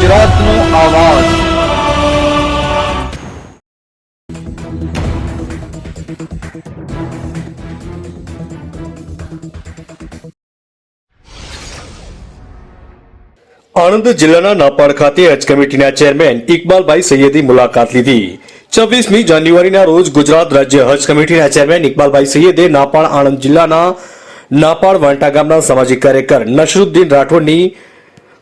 ગુજરાતનો આવાજ। આણંદ જિલ્લાના નાપાડ ખાતે હજ કમિટીના ચેરમેન ઇકબાલભાઈ સૈયદે મુલાકાત લીધી। 26મી જાન્યુઆરીના રોજ ગુજરાત રાજ્ય હજ કમિટીના ચેરમેન ઇકબાલભાઈ સૈયદે નાપાડ આણંદ જિલ્લાના નાપાડ વાંટા ગામના સામાજિક કાર્યકર નસરુદ્દીન રાઠોડની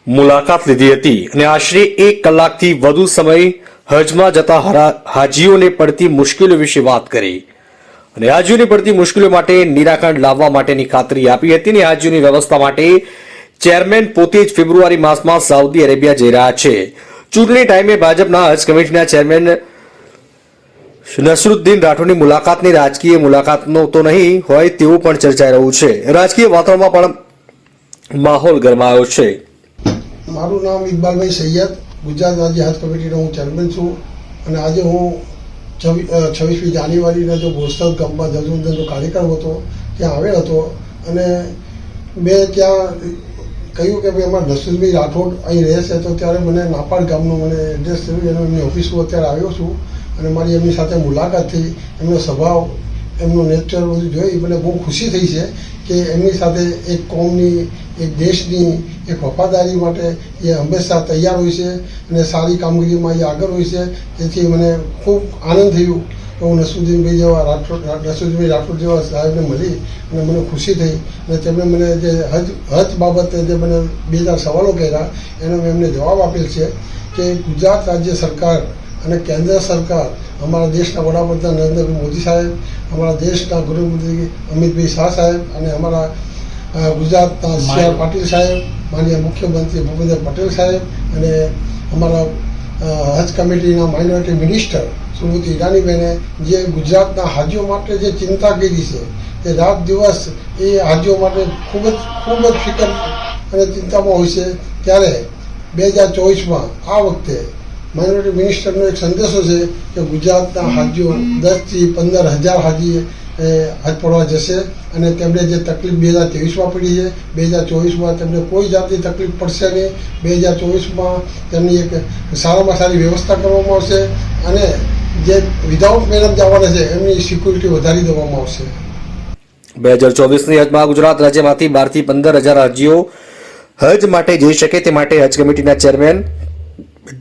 મુલાકાત લીધી હતી અને આશરે 1 કલાકથી વધુ સમય હજમાં જતા હાજીઓને પડતી મુશ્કેલીઓ વિશે વાત કરી અને હાજીઓને પડતી મુશ્કેલીઓ માટે નિરાકરણ લાવવા માટેની ખાતરી આપી હતી અને હાજીઓની વ્યવસ્થા માટે ચેરમેન પોતે જ ફેબ્રુઆરી માસમાં સાઉદી અરેબિયા જઈ રહ્યા છે। ચૂંટણી ટાઈમે ભાજપના હજ કમિટીના ચેરમેન નસરુદ્દીન રાઠોડની મુલાકાતની રાજકીય મુલાકાતનો તો નહીં હોય તેવું પણ ચર્ચાઈ રહ્યું છે। રાજકીય વાતાવરણમાં પણ માહોલ ગરમાયો છે। મારું નામ ઇકબાલભાઈ સૈયદ, ગુજરાત રાજ્ય હજ કમિટીનો હું ચેરમેન છું અને આજે હું 26મી જાન્યુઆરીના જો બોરસદ ગામમાં જજુદ્દીનનો કાર્યક્રમ હતો ત્યાં આવેલ હતો અને મેં ત્યાં કહ્યું કે ભાઈ અમારા નસરુદ્દીન રાઠોડ અહીં રહે છે, તો ત્યારે મને નાપાડ ગામનું મને એડ્રેસ થયું અને એમની ઓફિસમાં અત્યારે આવ્યો છું અને મારી એમની સાથે મુલાકાત થઈ। એમનો સ્વભાવ, એમનું નેચર બધું જોઈ મને બહુ ખુશી થઈ છે કે એમની સાથે એક કોમની, એક દેશની એક વફાદારી માટે એ હંમેશા તૈયાર હોય છે અને સારી કામગીરીમાં એ આગળ હોય છે। તેથી મને ખૂબ આનંદ થયું કે હું નસરુદ્દીનભાઈ રાઠોડ જેવા સાહેબને મળી અને મને ખુશી થઈ અને તેમણે મને જે હજ બાબતે જે મને 2-4 સવાલો કર્યા એનો મેં એમને જવાબ આપેલ છે કે ગુજરાત રાજ્ય સરકાર અને કેન્દ્ર સરકાર, અમારા દેશના વડાપ્રધાન નરેન્દ્રભાઈ મોદી સાહેબ, અમારા દેશના ગૃહમંત્રી અમિતભાઈ શાહ સાહેબ અને અમારા ગુજરાતના સી.આર. પાટીલ સાહેબ, માનનીય મુખ્યમંત્રી ભૂપેન્દ્ર પટેલ સાહેબ અને અમારા હજ કમિટીના માઇનોરિટી મિનિસ્ટર શ્રીમતી ઈરાનીબેને જે ગુજરાતના હાજીઓ માટે જે ચિંતા કરી છે તે રાત દિવસ એ હાજીઓ માટે ખૂબ જ ફિકર અને ચિંતામાં હોય છે। ત્યારે 2024માં આ વખતે માઇનોરિટી મિનિસ્ટરનો એક સંદેશો છે કે ગુજરાતના હાજીઓ 10થી 15,000 હાજી હજ પડવા જશે અને તેમને જે તકલીફ 2023માં પડી છે 2024માં તેમને કોઈ જાતની તકલીફ પડશે નહીં। 2024માં તેમની એક સારામાં સારી વ્યવસ્થા કરવામાં આવશે અને જે વિધાઉટ મહેનત જવાના છે એમની સિક્યુરિટી વધારી દેવામાં આવશે। 2024ની હજમાં ગુજરાત રાજ્યમાંથી 12 થી 15,000 હાજીઓ હજ માટે જઈ શકે તે માટે હજ કમિટીના ચેરમેન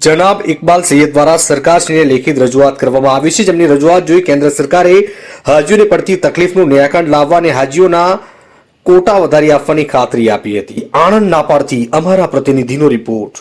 જનાબ ઇકબાલ સૈયદ દ્વારા સરકારશ્રીને લેખિત રજૂઆત કરવામાં આવી છે, જેમની રજૂઆત જોઈ કેન્દ્ર સરકારે હાજીઓને પડતી તકલીફનું નિરાકરણ લાવવા અને હાજીઓના કોટા વધારી આપવાની ખાતરી આપી હતી। આણંદ નાપાડથી અમારા પ્રતિનિધિનો રિપોર્ટ।